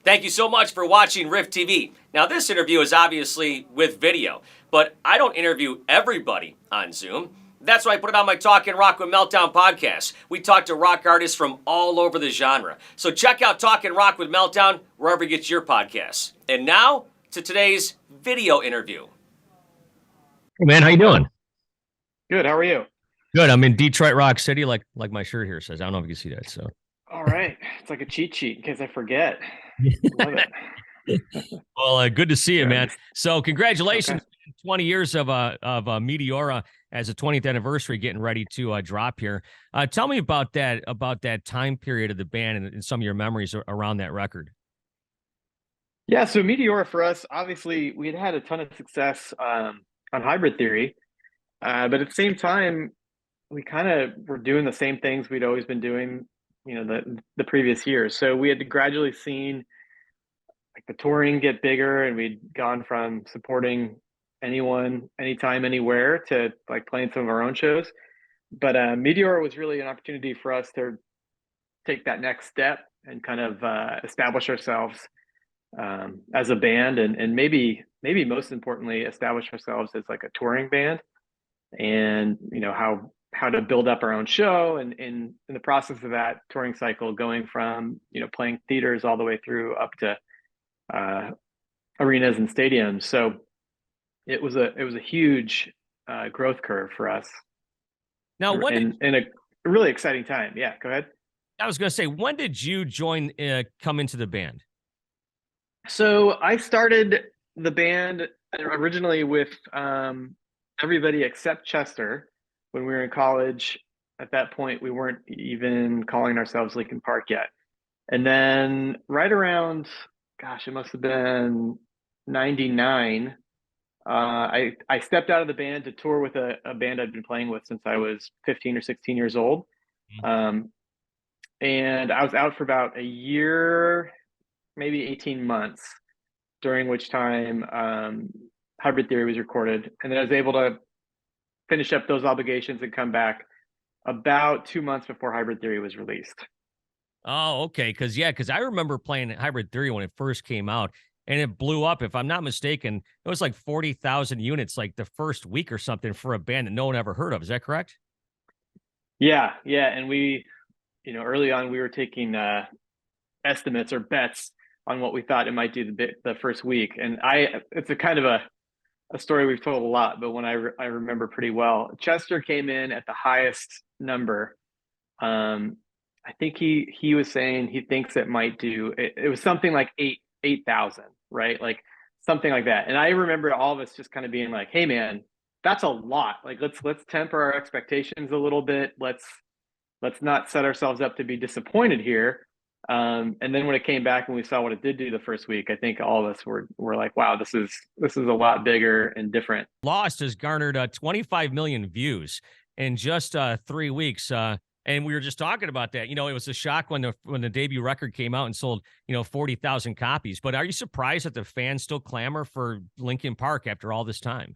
Thank you so much for watching Riff TV. Now, this interview is obviously with video, but I don't interview everybody on Zoom. That's why I put it on my Talkin' Rock with Meltdown podcast. We talk to rock artists from all over the genre. So check out Talkin' Rock with Meltdown wherever you get your podcasts. And now to today's video interview. Hey man, how you doing? Good. How are you? Good. I'm in Detroit Rock City, like my shirt here says. I don't know if you can see that. So, All right. It's like a cheat sheet in case I forget. Love it. well, good to see you, man. So, congratulations, Okay. 20 years of Meteora as a 20th anniversary getting ready to drop here. Tell me about that time period of the band and some of your memories around that record. Yeah. So Meteora for us, obviously, we had a ton of success on Hybrid Theory, but at the same time, we kind of were doing the same things we'd always been doing, the previous years. So we had gradually seen like the touring get bigger, and we'd gone from supporting anyone, anytime, anywhere to like playing some of our own shows. But Meteor was really an opportunity for us to take that next step and kind of establish ourselves as a band, and maybe most importantly, establish ourselves as like a touring band, and how to build up our own show, and in the process of that touring cycle, going from playing theaters all the way through up to arenas and stadiums. So it was a huge growth curve for us. Now, in a really exciting time. Yeah, go ahead. I was going to say, when did you come into the band? So I started the band originally with everybody except Chester when we were in college. At that point, we weren't even calling ourselves Linkin Park yet. And then right around, gosh, it must have been 99. I stepped out of the band to tour with a band I'd been playing with since I was 15 or 16 years old. And I was out for about a year, maybe 18 months, during which time Hybrid Theory was recorded. And then I was able to finish up those obligations and come back about 2 months before Hybrid Theory was released. Oh, okay. Because I remember playing Hybrid Theory when it first came out, and it blew up. If I'm not mistaken, it was like 40,000 units like the first week or something for a band that no one ever heard of. Is that correct? Yeah. And we, early on, we were taking estimates or bets on what we thought it might do the first week. And it's a kind of a story we've told a lot, but one I remember pretty well. Chester came in at the highest number. I think he was saying he thinks it might do, it was something like 8,000, right? Like something like that. And I remember all of us just kind of being like, hey man, that's a lot. Like let's temper our expectations a little bit. Let's not set ourselves up to be disappointed here. And then when it came back and we saw what it did do the first week, I think all of us were like, wow, this is a lot bigger and different. Lost has garnered 25 million views in just 3 weeks. And we were just talking about that. It was a shock when the debut record came out and sold, 40,000 copies. But are you surprised that the fans still clamor for Linkin Park after all this time?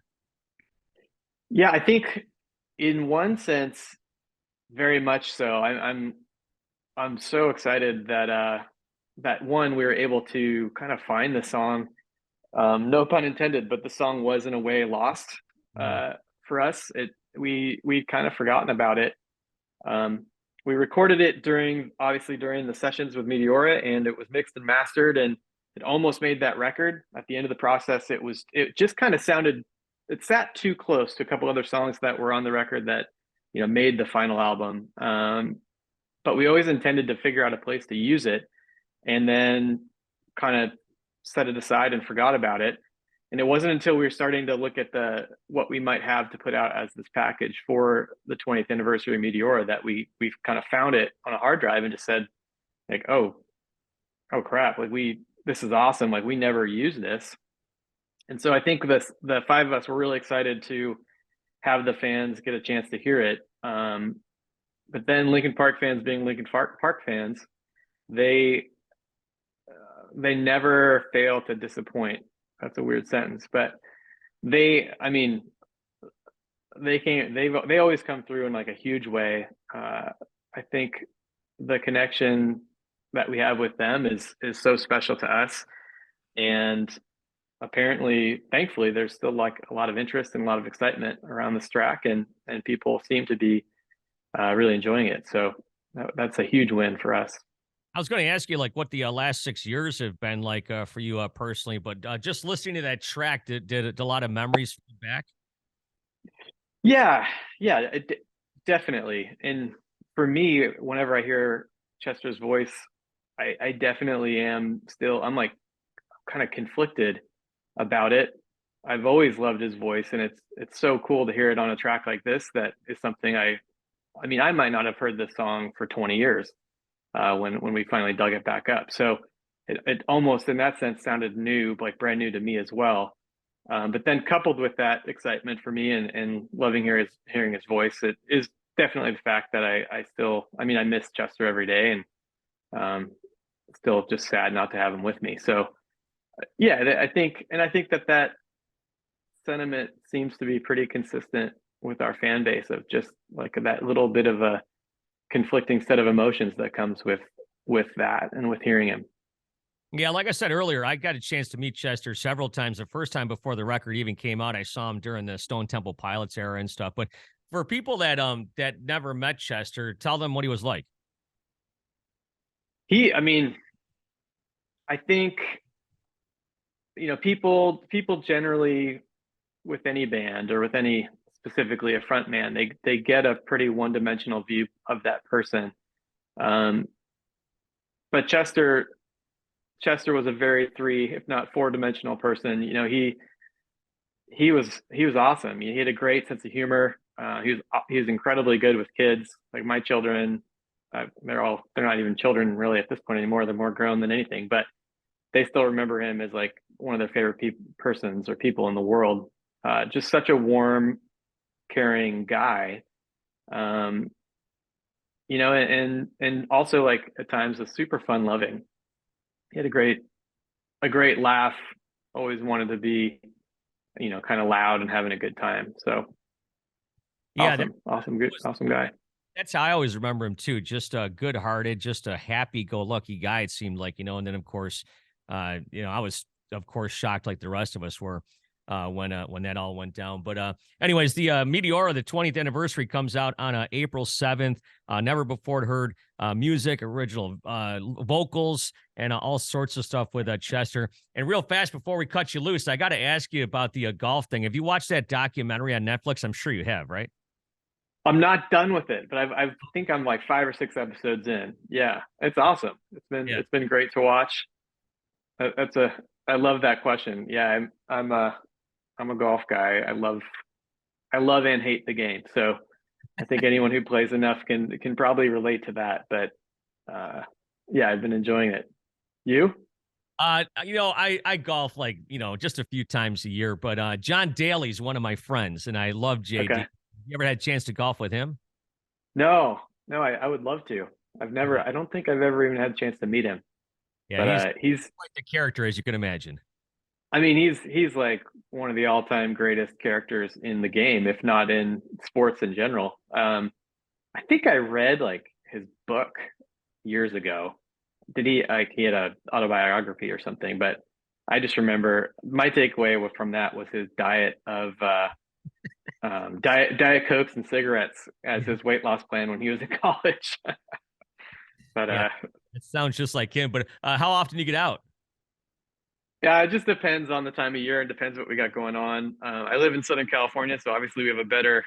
Yeah, I think in one sense, very much so. I'm so excited that one, we were able to kind of find the song. No pun intended, but the song was in a way lost for us. We kind of forgotten about it. We recorded it during the sessions with Meteora, and it was mixed and mastered, and it almost made that record. At the end of the process, it just kind of sounded, it sat too close to a couple other songs that were on the record that made the final album. But we always intended to figure out a place to use it, and then kind of set it aside and forgot about it. And it wasn't until we were starting to look at what we might have to put out as this package for the 20th anniversary of Meteora that we kind of found it on a hard drive and just said, like, oh crap, like this is awesome, like we never used this. And so I think the five of us were really excited to have the fans get a chance to hear it. But then Linkin Park fans, being Linkin Park fans, they never fail to disappoint. That's a weird sentence, but they always come through in like a huge way. I think the connection that we have with them is so special to us. And apparently, thankfully, there's still like a lot of interest and a lot of excitement around this track, and people seem to be really enjoying it. So that's a huge win for us. I was going to ask you like what the last 6 years have been like for you personally, but just listening to that track, did a lot of memories back? Yeah, yeah, definitely. And for me, whenever I hear Chester's voice, I definitely am still, I'm like kind of conflicted about it. I've always loved his voice, and it's so cool to hear it on a track like this. That is something I mean, I might not have heard this song for 20 years when we finally dug it back up. So it almost, in that sense, sounded new, like brand new to me as well. But then coupled with that excitement for me and loving hearing his voice, it is definitely the fact that I still, I mean, I miss Chester every day, and still just sad not to have him with me. So yeah, I think that sentiment seems to be pretty consistent with our fan base of just like that little bit of a conflicting set of emotions that comes with that and with hearing him. Yeah, like I said earlier, I got a chance to meet Chester several times. The first time before the record even came out, I saw him during the Stone Temple Pilots era and stuff. But for people that never met Chester, tell them what he was like. I mean, I think people generally with any band or with any specifically a front man, they get a pretty one-dimensional view of that person. Um, but Chester was a very three, if not four-dimensional person. He was awesome. He had a great sense of humor. He was incredibly good with kids. Like my children, they're not even children really at this point anymore. They're more grown than anything, but they still remember him as like one of their favorite persons or people in the world. Just such a warm, caring guy. Um, and also like at times a super fun loving. He had a great laugh. Always wanted to be, kind of loud and having a good time. So Yeah, awesome guy. that's how I always remember him too. Just a good-hearted, just a happy-go-lucky guy. It seemed like, and then of course, I was of course shocked like the rest of us were when that all went down. But anyways, the Meteora, the 20th anniversary, comes out on April 7th. Never before heard music, original vocals, and all sorts of stuff with Chester. And real fast before we cut you loose, I got to ask you about the golf thing. Have you watched that documentary on Netflix? I'm sure you have, right? I'm not done with it, but I think I'm like 5 or 6 episodes in. Yeah, it's awesome. Yeah. It's been great to watch. I love that question. Yeah, I'm a golf guy. I love and hate the game. So I think anyone who plays enough can probably relate to that. But yeah, I've been enjoying it. You? I golf like, just a few times a year, but John Daly's one of my friends and I love JD. Okay. You ever had a chance to golf with him? No, no, I would love to. Yeah. I don't think I've ever even had a chance to meet him. Yeah, But he's he's quite the character, as you can imagine. I mean, he's like one of the all-time greatest characters in the game, if not in sports in general. I think I read like his book years ago. He had a autobiography or something, but I just remember my takeaway from that was his diet of diet Cokes and cigarettes as his weight loss plan when he was in college. But Yeah, it sounds just like him. But how often do you get out? yeah, it just depends on the time of year and depends what we got going on. I live in Southern California, so obviously we have a better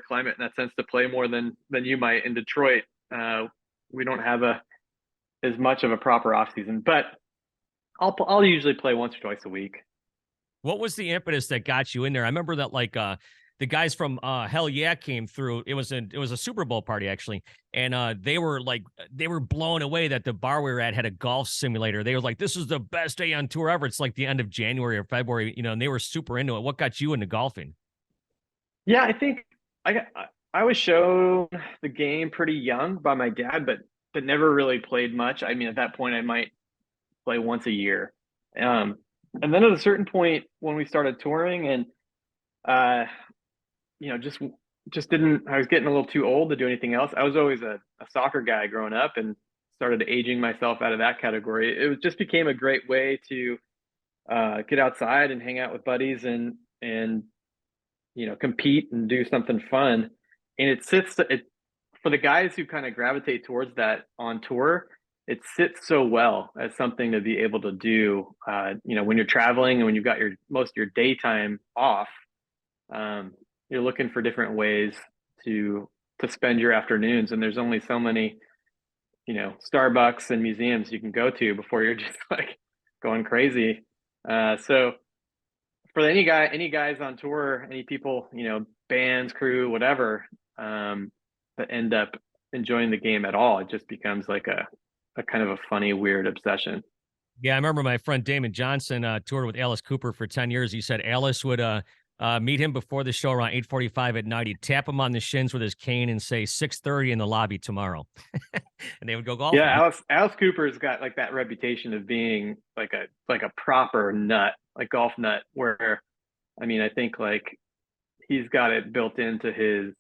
climate in that sense to play more than you might in Detroit. We don't have as much of a proper off season, but I'll usually play once or twice a week. What was the impetus that got you in there? I remember that like the guys from Hell Yeah came through. It was a Super Bowl party actually, and they were blown away that the bar we were at had a golf simulator. They were like, "This is the best day on tour ever." It's like the end of January or February, and they were super into it. What got you into golfing? Yeah, I think I was shown the game pretty young by my dad, but never really played much. I mean, at that point, I might play once a year. Um, and then at a certain point when we started touring and uh, just didn't, I was getting a little too old to do anything else. I was always a soccer guy growing up and started aging myself out of that category. It just became a great way to get outside and hang out with buddies and compete and do something fun. And it for the guys who kind of gravitate towards that on tour, it sits so well as something to be able to do. When you're traveling and when you've got most of your daytime off, you're looking for different ways to spend your afternoons, and there's only so many Starbucks and museums you can go to before you're just like going crazy. So for any guys on tour, any people, bands, crew, whatever, that end up enjoying the game at all, it just becomes like a kind of a funny, weird obsession. Yeah, I remember my friend Damon Johnson toured with Alice Cooper for 10 years. He said Alice would meet him before the show around 8:45 at night. He'd tap him on the shins with his cane and say 6:30 in the lobby tomorrow. And they would go golfing. Yeah, Alice Cooper's got like that reputation of being like a proper nut, like golf nut, where I think like he's got it built into his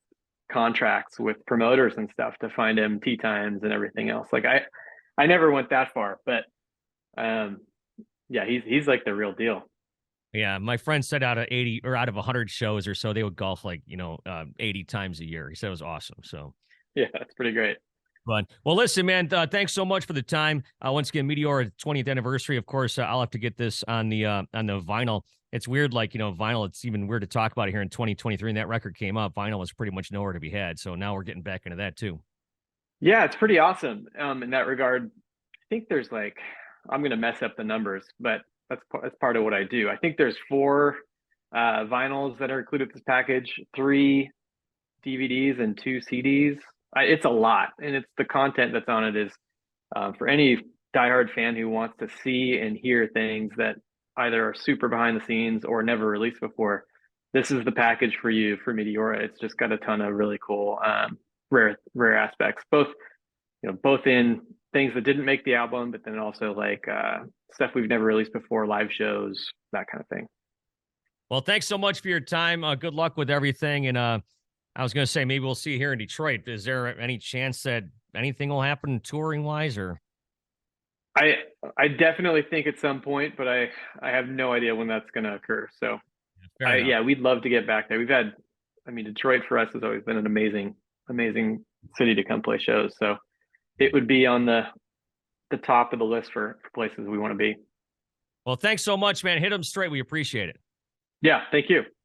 contracts with promoters and stuff to find him tee times and everything else. Like I never went that far, but yeah, he's like the real deal. Yeah, my friend said out of 80 or out of 100 shows or so, they would golf like 80 times a year. He said it was awesome. So yeah, that's pretty great. But well, listen, man, thanks so much for the time. Once again, Meteora 20th anniversary. Of course, I'll have to get this on the vinyl. It's weird, like vinyl. It's even weird to talk about it here in 2023. And that record came up. Vinyl was pretty much nowhere to be had. So now we're getting back into that too. Yeah, it's pretty awesome. In that regard, I think there's like, I'm gonna mess up the numbers, but that's part of what I do. I think there's 4 vinyls that are included in this package, 3 DVDs and 2 CDs. It's a lot, and it's the content that's on it is for any diehard fan who wants to see and hear things that either are super behind the scenes or never released before. This is the package for you for Meteora. It's just got a ton of really cool rare aspects, both in things that didn't make the album, but then also like stuff we've never released before, live shows, that kind of thing. Well, thanks so much for your time. Good luck with everything. And I was going to say, maybe we'll see you here in Detroit. Is there any chance that anything will happen touring wise, or? I definitely think at some point, but I have no idea when that's going to occur. So yeah, we'd love to get back there. Detroit for us has always been an amazing city to come play shows. So it would be on the top of the list for places we want to be. Well, thanks so much, man. Hit them straight. We appreciate it. Yeah, thank you.